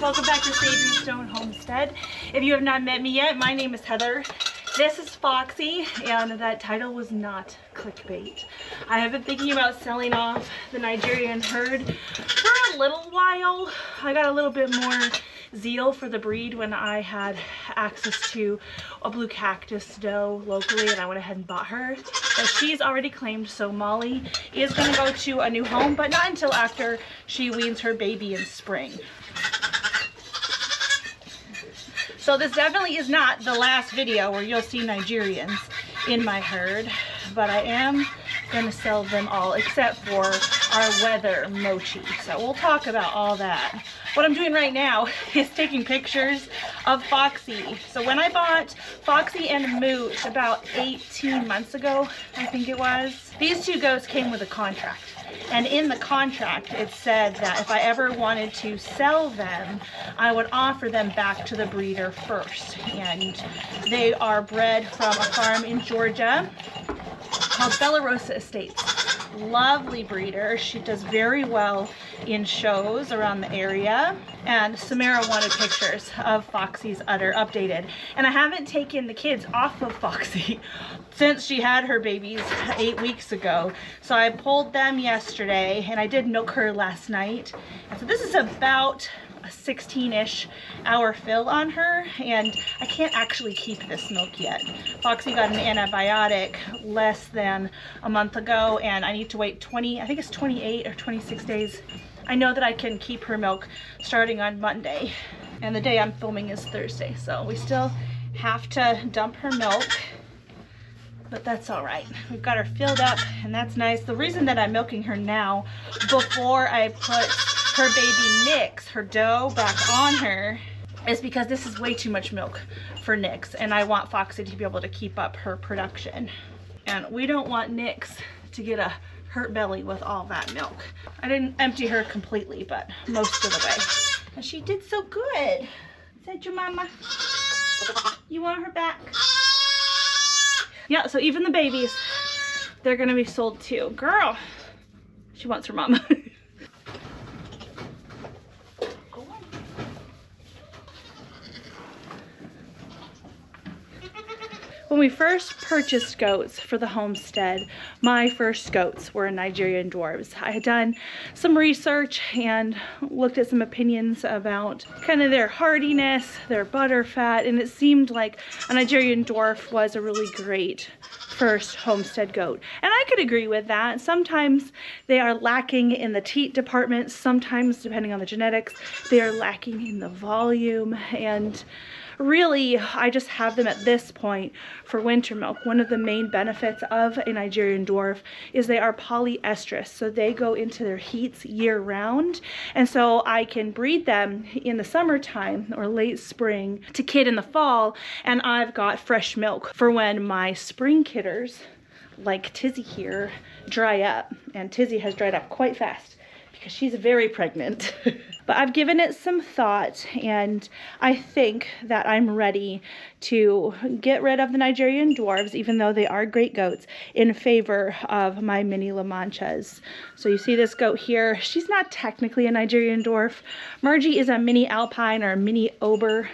welcome back to Sage and Stone Homestead. If you have not met me yet, my name is Heather. This is Foxy, and that title was not clickbait. I have been thinking about selling off the Nigerian herd for a little while. I got a little bit more zeal for the breed when I had access to a blue cactus doe locally, and I went ahead and bought her. But she's already claimed, so Molly is going to go to a new home, but not until after she weans her baby in spring. So this definitely is not the last video where you'll see Nigerians in my herd, but I am going to sell them all except for our weather Mochi. So we'll talk about all that. What I'm doing right now is taking pictures of Foxy. So when I bought Foxy and Moot about 18 months ago, I think it was, these two goats came with a contract. And in the contract, it said that if I ever wanted to sell them, I would offer them back to the breeder first. And they are bred from a farm in Georgia called Bella Rosa Estates. Lovely breeder. She does very well in shows around the area. And Samara wanted pictures of Foxy's udder updated. And I haven't taken the kids off of Foxy since she had her babies 8 weeks ago. So I pulled them yesterday and I did milk her last night. And so this is about a 16-ish hour fill on her, and I can't actually keep this milk yet. Foxy got an antibiotic less than a month ago, and I need to wait 28 or 26 days. I know that I can keep her milk starting on Monday, and the day I'm filming is Thursday, so we still have to dump her milk, but that's all right. We've got her filled up, and that's nice. The reason that I'm milking her now before I put her baby Nix, her doe, back on her is because this is way too much milk for Nix, and I want Foxy to be able to keep up her production. And we don't want Nix to get a hurt belly with all that milk. I didn't empty her completely, but most of the way. And she did so good. Said your mama, you want her back? Yeah, so even the babies, they're gonna be sold too. Girl, she wants her mama. When we first purchased goats for the homestead, my first goats were Nigerian dwarves. I had done some research and looked at some opinions about kind of their hardiness, their butter fat, and it seemed like a Nigerian dwarf was a really great first homestead goat. And I could agree with that. Sometimes they are lacking in the teat department. Sometimes, depending on the genetics, they are lacking in the volume. And really, I just have them at this point for winter milk. One of the main benefits of a Nigerian dwarf is they are polyestrous, so they go into their heats year round, and so I can breed them in the summertime or late spring to kid in the fall, and I've got fresh milk for when my spring kidders, like Tizzy here, dry up. And Tizzy has dried up quite fast because she's very pregnant. But I've given it some thought, and I think that I'm ready to get rid of the Nigerian dwarves, even though they are great goats, in favor of my mini-laanchas. So you see this goat here. She's not technically a Nigerian dwarf. Margie is a mini alpine or a mini ober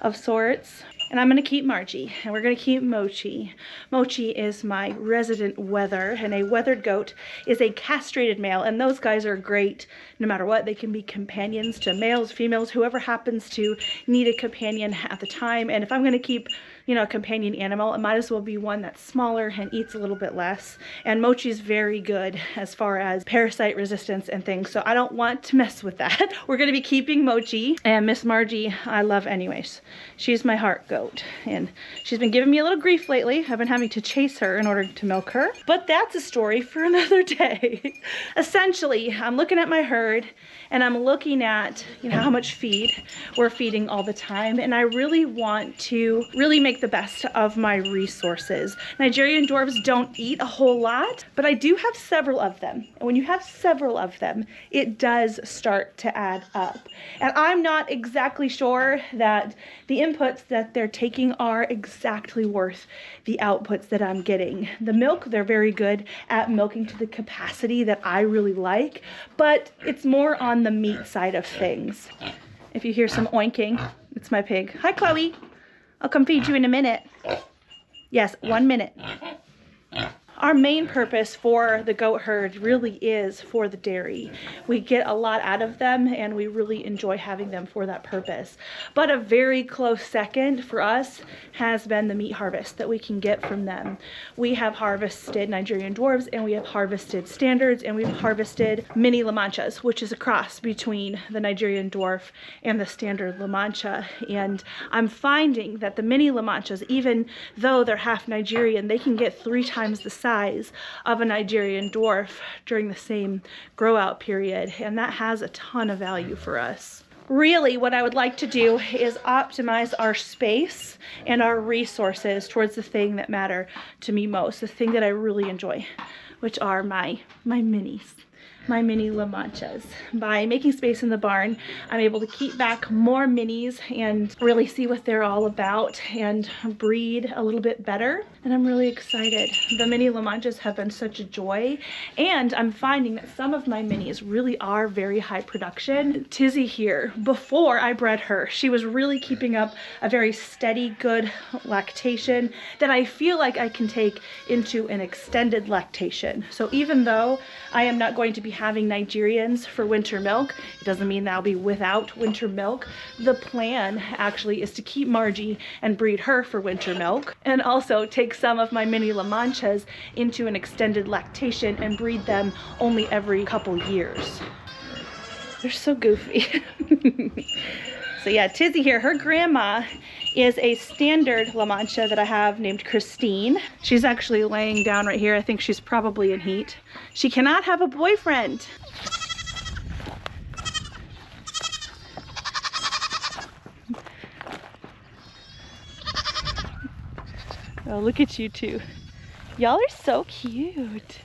of sorts. And I'm going to keep Margie, and we're going to keep Mochi. Mochi is my resident wether, and a weathered goat is a castrated male, and those guys are great no matter what. They can be companions to males, females, whoever happens to need a companion at the time. And if I'm going to keep, you know, a companion animal, it might as well be one that's smaller and eats a little bit less. And Mochi's very good as far as parasite resistance and things, so I don't want to mess with that. We're going to be keeping Mochi, and Miss Margie I love anyways. She's my heart goat, and she's been giving me a little grief lately. I've been having to chase her in order to milk her, but that's a story for another day. Essentially, I'm looking at my herd, and I'm looking at, you know, how much feed we're feeding all the time, and I really want to make the best of my resources. Nigerian dwarves don't eat a whole lot, but I do have several of them, and when you have several of them, it does start to add up. And I'm not exactly sure that the inputs that they're taking are exactly worth the outputs that I'm getting. The milk, they're very good at milking to the capacity that I really like, but it's more on the meat side of things. If you hear some oinking, it's my pig. Hi, Chloe. I'll come feed you in a minute. Yes, 1 minute. Our main purpose for the goat herd really is for the dairy. We get a lot out of them and we really enjoy having them for that purpose. But a very close second for us has been the meat harvest that we can get from them. We have harvested Nigerian dwarves and we have harvested standards and we've harvested mini-laanchas, which is a cross between the Nigerian dwarf and the standard La Mancha. And I'm finding that the mini-laanchas, even though they're half Nigerian, they can get 3 times the size of a Nigerian dwarf during the same grow out period, and that has a ton of value for us. Really, what I would like to do is optimize our space and our resources towards the thing that matter to me most, the thing that I really enjoy, which are my minis. My mini laanchas. By making space in the barn, I'm able to keep back more minis and really see what they're all about and breed a little bit better. And I'm really excited. The mini laanchas have been such a joy, and I'm finding that some of my minis really are very high production. Tizzy here, before I bred her, she was really keeping up a very steady, good lactation that I feel like I can take into an extended lactation. So even though I am not going to be having Nigerians for winter milk, it doesn't mean that I'll be without winter milk. The plan actually is to keep Margie and breed her for winter milk, and also take some of my mini laanchas into an extended lactation and breed them only every couple years. They're so goofy. So yeah, Tizzy here, her grandma is a standard La Mancha that I have named Christine. She's actually laying down right here. I think she's probably in heat. She cannot have a boyfriend. Oh, look at you two. Y'all are so cute.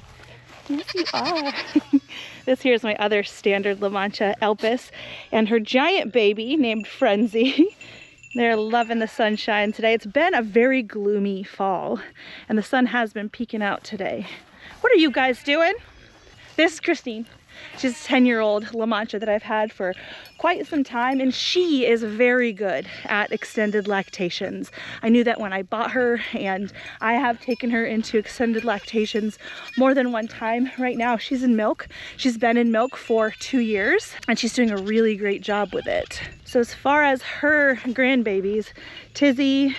Yes, you are. This here's my other standard La Mancha, Elpis, and her giant baby named Frenzy. They're loving the sunshine today. It's been a very gloomy fall, and the sun has been peeking out today. What are you guys doing? This is Christine. She's a 10-year-old La Mancha that I've had for quite some time, and she is very good at extended lactations. I knew that when I bought her, and I have taken her into extended lactations more than one time. Right now she's in milk. She's been in milk for 2 years, and she's doing a really great job with it. So as far as her grandbabies, Tizzy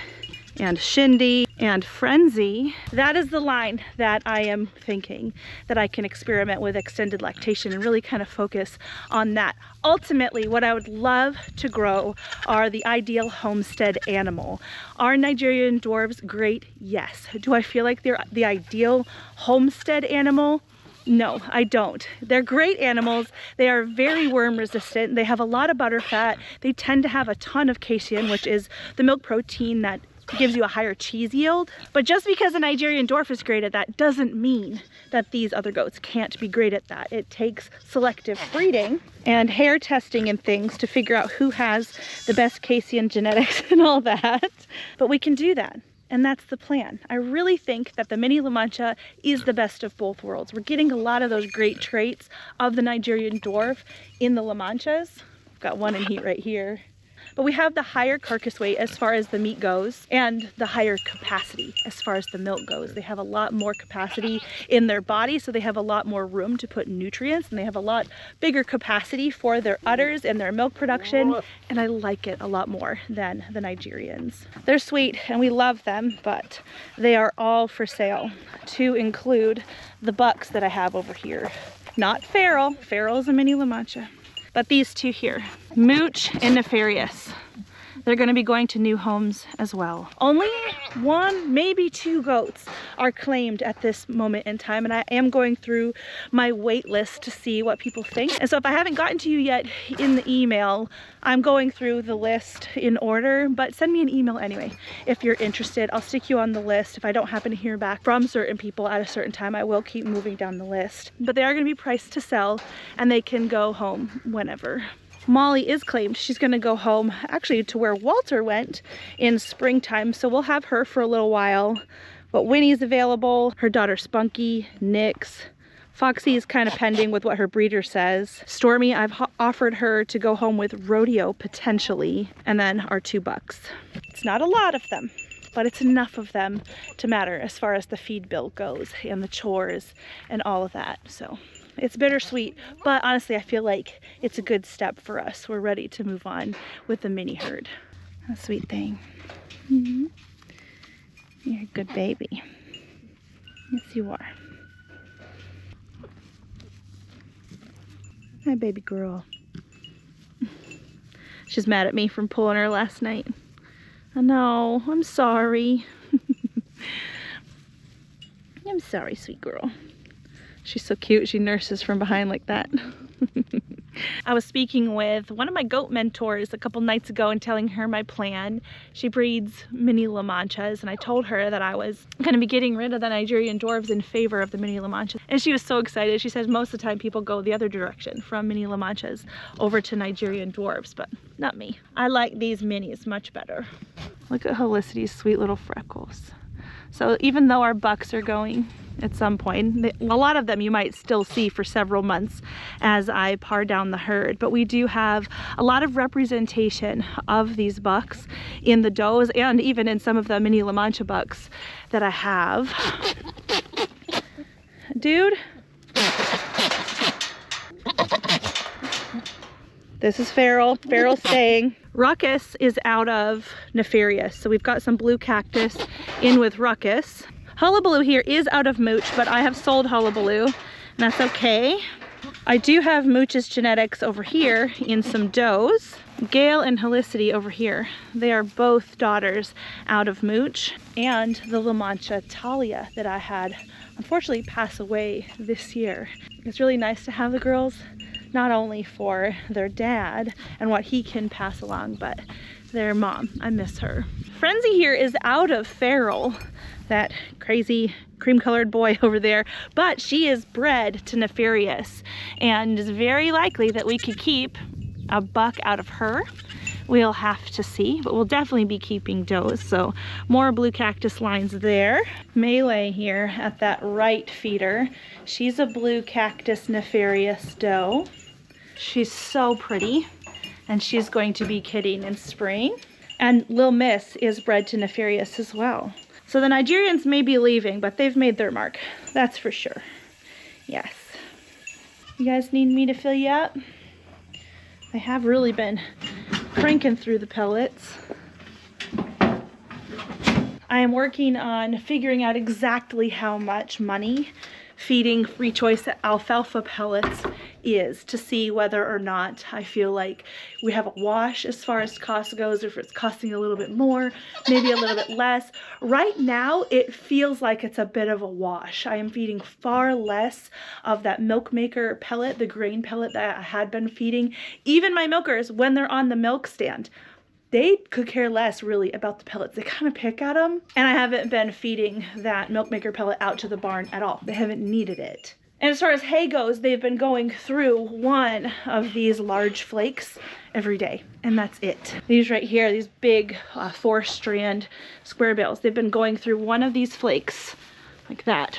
and Shindy and Frenzy, that is the line that I am thinking that I can experiment with extended lactation and really kind of focus on that. Ultimately, what I would love to grow are the ideal homestead animal. Are Nigerian dwarves great? Yes. Do I feel like they're the ideal homestead animal? No, I don't. They're great animals. They are very worm resistant. They have a lot of butter fat. They tend to have a ton of casein, which is the milk protein that gives you a higher cheese yield. But just because a Nigerian dwarf is great at that doesn't mean that these other goats can't be great at that. It takes selective breeding and hair testing and things to figure out who has the best casein genetics and all that. But we can do that. And that's the plan. I really think that the mini La Mancha is the best of both worlds. We're getting a lot of those great traits of the Nigerian dwarf in the La Manchas. I've got one in heat right here. But we have the higher carcass weight as far as the meat goes, and the higher capacity as far as the milk goes. They have a lot more capacity in their body, so they have a lot more room to put nutrients, and they have a lot bigger capacity for their udders and their milk production, and I like it a lot more than the Nigerians. They're sweet and we love them, but they are all for sale, to include the bucks that I have over here. Not feral. Feral is a mini La Mancha. But these two here, Mooch and Nefarious, they're going to be going to new homes as well. Only 1, maybe 2 goats are claimed at this moment in time, and I am going through my wait list to see what people think. And so if I haven't gotten to you yet in the email, I'm going through the list in order, but send me an email anyway if you're interested. I'll stick you on the list. If I don't happen to hear back from certain people at a certain time, I will keep moving down the list. But they are going to be priced to sell, and they can go home whenever. Molly is claimed. She's going to go home actually to where Walter went in springtime, so we'll have her for a little while. But Winnie's available, her daughter Spunky, Nix, Foxy is kind of pending with what her breeder says. Stormy, I've offered her to go home with Rodeo potentially, and then our 2 bucks. It's not a lot of them, but it's enough of them to matter as far as the feed bill goes and the chores and all of that. So it's bittersweet, but honestly, I feel like it's a good step for us. We're ready to move on with the mini herd. A sweet thing. Mm-hmm. You're a good baby. Yes, you are. Hi, baby girl. She's mad at me from pulling her last night. I know, I'm sorry. I'm sorry, sweet girl. She's so cute, she nurses from behind like that. I was speaking with one of my goat mentors a couple nights ago and telling her my plan. She breeds mini-laanchas, and I told her that I was going to be getting rid of the Nigerian dwarves in favor of the mini-laanchas. And she was so excited. She says most of the time people go the other direction from mini-laanchas over to Nigerian dwarves, but not me. I like these minis much better. Look at Felicity's sweet little freckles. So even though our bucks are going at some point, a lot of them you might still see for several months as I par down the herd, but we do have a lot of representation of these bucks in the does and even in some of the mini-laancha bucks that I have. Dude. This is Feral. Feral's staying. Ruckus is out of Nefarious, so we've got some blue cactus in with Ruckus. Hullabaloo here is out of Mooch, but I have sold Hullabaloo, and that's okay. I do have Mooch's genetics over here in some does. Gale and Helicity over here. They are both daughters out of Mooch. And the Laancha Talia that I had unfortunately pass away this year. It's really nice to have the girls, not only for their dad and what he can pass along, but their mom. I miss her. Frenzy here is out of Feral, that crazy cream-colored boy over there, but she is bred to Nefarious, and it's very likely that we could keep a buck out of her. We'll have to see, but we'll definitely be keeping does. So more blue cactus lines there. Melee here at that right feeder. She's a blue cactus Nefarious doe. She's so pretty, and she's going to be kidding in spring. And Lil Miss is bred to Nefarious as well. So the Nigerians may be leaving, but they've made their mark. That's for sure. Yes. You guys need me to fill you up? I have really been cranking through the pellets. I am working on figuring out exactly how much money feeding free choice alfalfa pellets is, to see whether or not I feel like we have a wash as far as cost goes, or if it's costing a little bit more, maybe a little bit less. Right now it feels like it's a bit of a wash. I am feeding far less of that milk maker pellet, the grain pellet that I had been feeding. Even my milkers, when they're on the milk stand, they could care less really about the pellets. They kind of pick at them. And I haven't been feeding that milk maker pellet out to the barn at all. They haven't needed it. And as far as hay goes, they've been going through one of these large flakes every day, and that's it. These right here, these big 4-strand square bales, they've been going through one of these flakes like that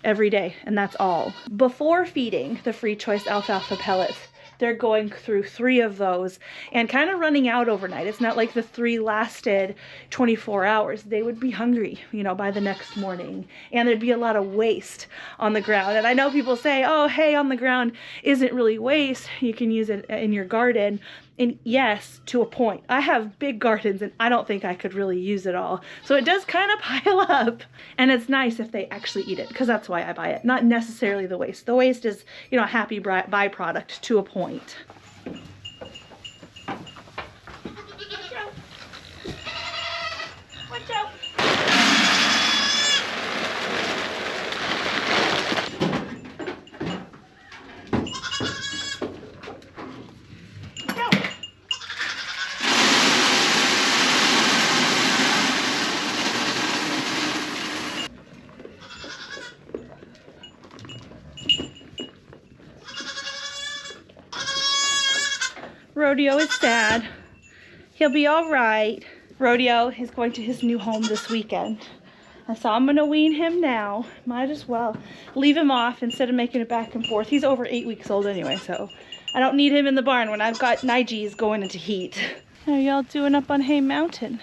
every day, and that's all. Before feeding the free choice alfalfa pellets, they're going through 3 of those and kind of running out overnight. It's not like the 3 lasted 24 hours. They would be hungry, you know, by the next morning. And there'd be a lot of waste on the ground. And I know people say, oh, hay on the ground isn't really waste. You can use it in your garden. And yes, to a point. I have big gardens and I don't think I could really use it all. So it does kind of pile up. And it's nice if they actually eat it, because that's why I buy it. Not necessarily the waste. The waste is, you know, a happy byproduct to a point. Watch out. Rodeo is sad. He'll be all right. Rodeo is going to his new home this weekend. So I'm gonna wean him now. Might as well leave him off instead of making it back and forth. He's over 8 weeks old anyway, so I don't need him in the barn when I've got Nigis going into heat. How are y'all doing up on Hay Mountain?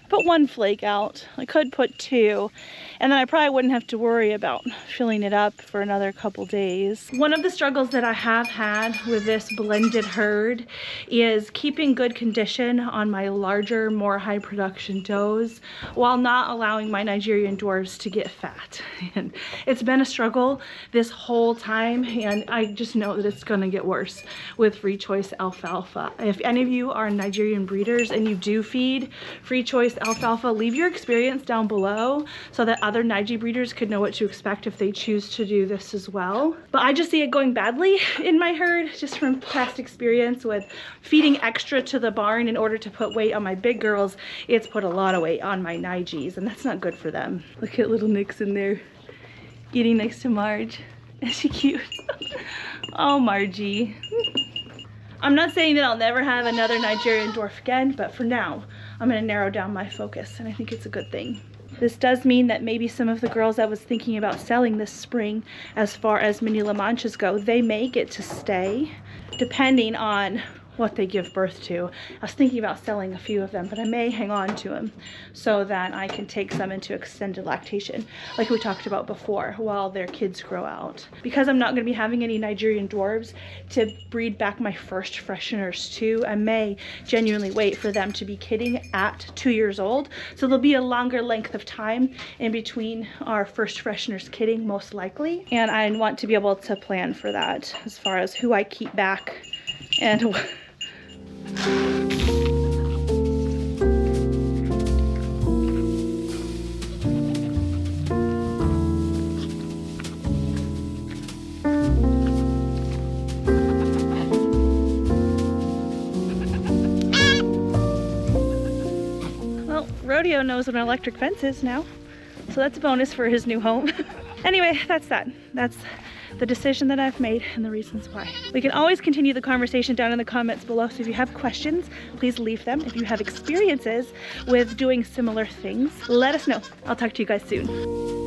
Put 1 flake out. I could put 2, and then I probably wouldn't have to worry about filling it up for another couple days. One of the struggles that I have had with this blended herd is keeping good condition on my larger, more high production does while not allowing my Nigerian dwarves to get fat. And it's been a struggle this whole time, and I just know that it's gonna get worse with free choice alfalfa. If any of you are Nigerian breeders and you do feed free choice alfalfa, leave your experience down below so that other Nige breeders could know what to expect if they choose to do this as well. But I just see it going badly in my herd just from past experience with feeding extra to the barn in order to put weight on my big girls. It's put a lot of weight on my Niges, and that's not good for them. Look at little Nyx in there eating next to Marge. Is she cute? Oh, Margie. I'm not saying that I'll never have another Nigerian dwarf again, but for now, I'm gonna narrow down my focus, and I think it's a good thing. This does mean that maybe some of the girls I was thinking about selling this spring, as far as mini-laanchas go, they may get to stay, depending on what they give birth to. I was thinking about selling a few of them, but I may hang on to them so that I can take some into extended lactation, like we talked about before, while their kids grow out. Because I'm not going to be having any Nigerian dwarves to breed back my first fresheners too, I may genuinely wait for them to be kidding at 2 years old. So there'll be a longer length of time in between our first fresheners kidding, most likely. And I want to be able to plan for that as far as who I keep back and well, Rodeo knows what an electric fence is now, so that's a bonus for his new home. Anyway, that's that. That's the decision that I've made and the reasons why. We can always continue the conversation down in the comments below, so if you have questions, please leave them. If you have experiences with doing similar things, let us know. I'll talk to you guys soon.